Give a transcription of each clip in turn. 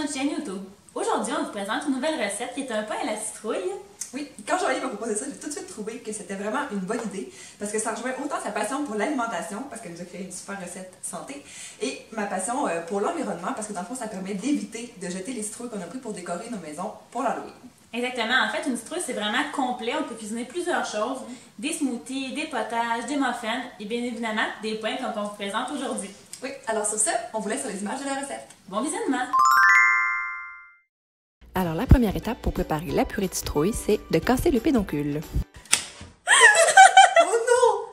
notre chaîne YouTube. Aujourd'hui, on vous présente une nouvelle recette qui est un pain à la citrouille. Oui, quand Joanie m'a proposé ça, j'ai tout de suite trouvé que c'était vraiment une bonne idée parce que ça rejoint autant sa passion pour l'alimentation, parce qu'elle nous a créé une super recette santé, et ma passion pour l'environnement, parce que dans le fond, ça permet d'éviter de jeter les citrouilles qu'on a pris pour décorer nos maisons pour l'Halloween. Exactement. En fait, une citrouille, c'est vraiment complet. On peut cuisiner plusieurs choses. Des smoothies, des potages, des muffins et bien évidemment des pains comme on vous présente aujourd'hui. Oui, alors sur ce, on vous laisse sur les images de la recette. Bon visionnement! Alors, la première étape pour préparer la purée de citrouille, c'est de casser le pédoncule. Oh non!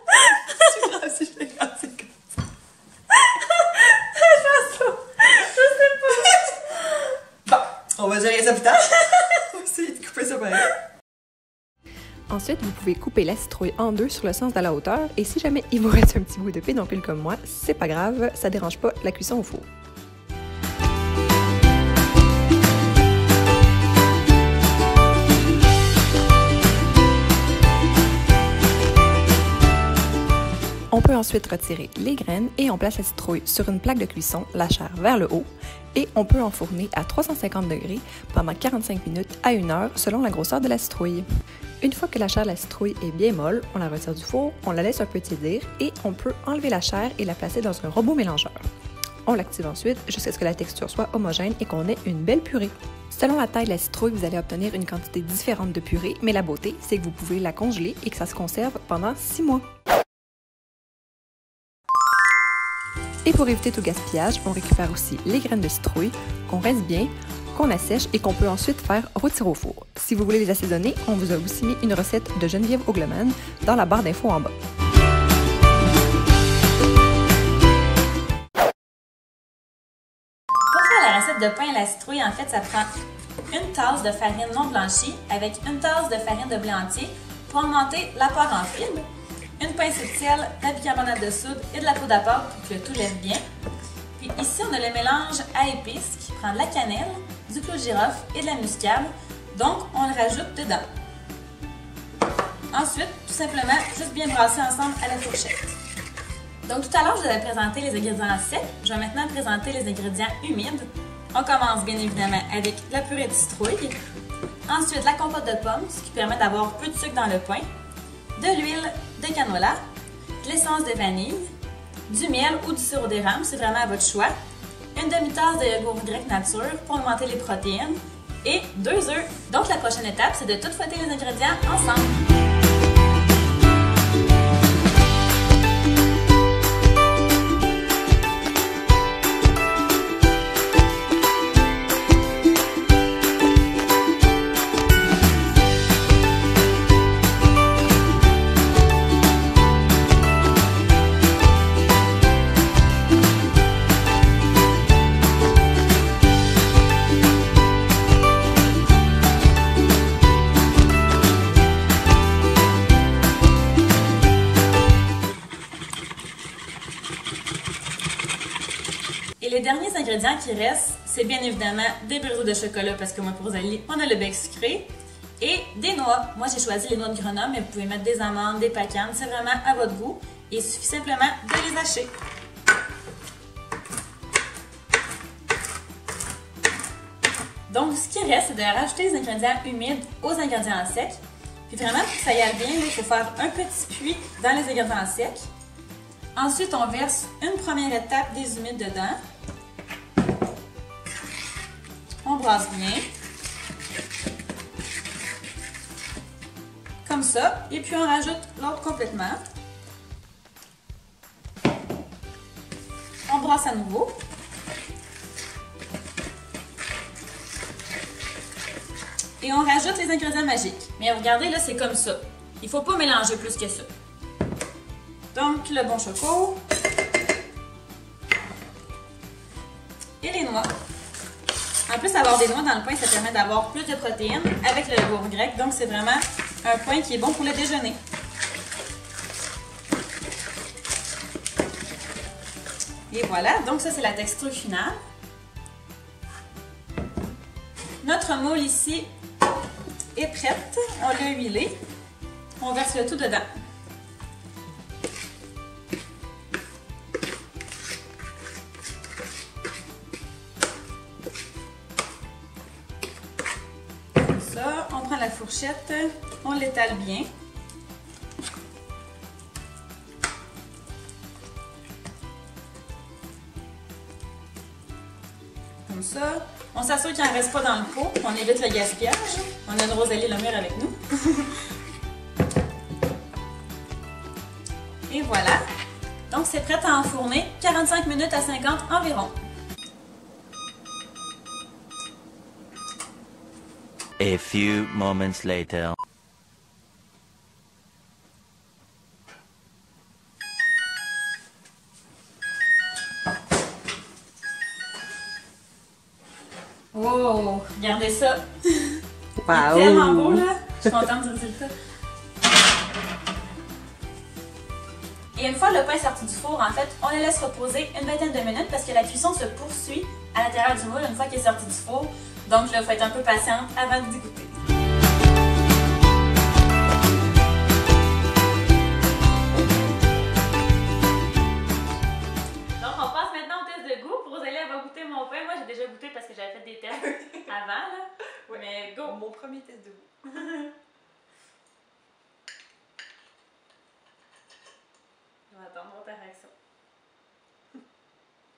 Je suis je l'ai cassé comme ça. Je sais pas. Bon, on va gérer ça plus tard. On va essayer de couper ça pareil. Ensuite, vous pouvez couper la citrouille en deux sur le sens de la hauteur, et si jamais il vous reste un petit bout de pédoncule comme moi, c'est pas grave, ça dérange pas la cuisson au four. On peut ensuite retirer les graines et on place la citrouille sur une plaque de cuisson, la chair vers le haut, et on peut enfourner à 350 degrés pendant 45 minutes à 1 heure selon la grosseur de la citrouille. Une fois que la chair de la citrouille est bien molle, on la retire du four, on la laisse un peu tiédir et on peut enlever la chair et la placer dans un robot mélangeur. On l'active ensuite jusqu'à ce que la texture soit homogène et qu'on ait une belle purée. Selon la taille de la citrouille, vous allez obtenir une quantité différente de purée, mais la beauté, c'est que vous pouvez la congeler et que ça se conserve pendant 6 mois. Et pour éviter tout gaspillage, on récupère aussi les graines de citrouille, qu'on rince bien, qu'on assèche et qu'on peut ensuite faire rôtir au four. Si vous voulez les assaisonner, on vous a aussi mis une recette de Geneviève Ogleman dans la barre d'infos en bas. Pour faire la recette de pain à la citrouille, en fait, ça prend une tasse de farine non blanchie avec une tasse de farine de blé entier pour augmenter l'apport en fibres, une pincée de sel, de la bicarbonate de soude et de la poudre à pâte pour que tout lève bien. Puis ici, on a le mélange à épices qui prend de la cannelle, du clou de girofle et de la muscade. Donc, on le rajoute dedans. Ensuite, tout simplement, juste bien brasser ensemble à la fourchette. Donc, tout à l'heure, je vous avais présenté les ingrédients secs. Je vais maintenant présenter les ingrédients humides. On commence bien évidemment avec la purée de citrouille. Ensuite, la compote de pommes, ce qui permet d'avoir peu de sucre dans le pain. De l'huile de canola, de l'essence de vanille, du miel ou du sirop d'érable, c'est vraiment à votre choix, une demi-tasse de yogourt grec nature pour augmenter les protéines et 2 œufs. Donc la prochaine étape, c'est de tout fouetter les ingrédients ensemble. Et les derniers ingrédients qui restent, c'est bien évidemment des burros de chocolat parce que moi pour Rosalie, on a le bec sucré et des noix. Moi j'ai choisi les noix de Grenoble, mais vous pouvez mettre des amandes, des pecans, c'est vraiment à votre goût. Et il suffit simplement de les hacher. Donc ce qui reste, c'est de rajouter les ingrédients humides aux ingrédients secs. Puis vraiment, pour que ça y aille bien, il faut faire un petit puits dans les ingrédients secs. Ensuite, on verse une première étape des humides dedans. On brasse bien. Comme ça. Et puis on rajoute l'autre complètement. On brasse à nouveau. Et on rajoute les ingrédients magiques. Mais regardez, là, c'est comme ça. Il ne faut pas mélanger plus que ça. Donc, le bon choco. Et les noix. En plus, avoir des noix dans le pain, ça permet d'avoir plus de protéines avec le yogourt grec. Donc, c'est vraiment un pain qui est bon pour le déjeuner. Et voilà. Donc, ça, c'est la texture finale. Notre moule ici est prête. On l'a huilé. On verse le tout dedans. fourchette, on l'étale bien. Comme ça. On s'assure qu'il n'en reste pas dans le pot. On évite le gaspillage. On a une Rosalie Lemire avec nous. Et voilà. Donc, c'est prêt à enfourner 45 minutes à 50 environ. A few moments later. Wow! Regardez ça! Wow. Il est tellement beau, là! Je suis contente du résultat. Et une fois le pain sorti du four, en fait, on le laisse reposer une vingtaine de minutes parce que la cuisson se poursuit à l'intérieur du moule une fois qu'il est sorti du four. Donc là, il faut être un peu patiente avant d'y goûter. Donc, on passe maintenant au test de goût. Rosalie, elle va goûter mon pain. Moi, j'ai déjà goûté parce que j'avais fait des tests avant, là. Ouais. Mais go! Mon premier test de goût. Je vais attendre ta réaction.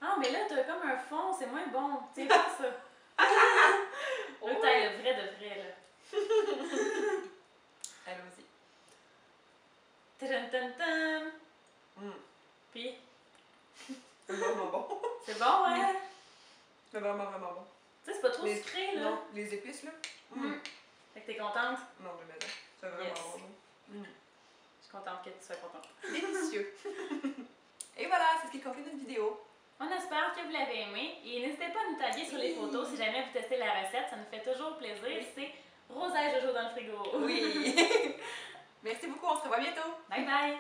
Ah, mais là, t'as comme un fond, c'est moins bon. C'est pas ça. Là, t'as le vrai de vrai, là. Allons-y. Tadam, tam, tam. Puis, C'est vraiment bon. c'est bon, ouais? C'est vraiment, vraiment bon. Tu sais, c'est pas trop sucré, là. Non, les épices, là. Fait que t'es contente? Non, mais là, c'est vraiment Yes. bon. Je suis contente que tu sois contente. Délicieux. Et voilà, c'est ce qui conclut notre vidéo. On espère que vous l'avez aimé et n'hésitez pas à nous taguer sur les photos si jamais vous testez la recette, ça nous fait toujours plaisir. C'est Rosa et Jojo dans le frigo. Oui. Merci beaucoup, on se revoit bientôt. Bye bye!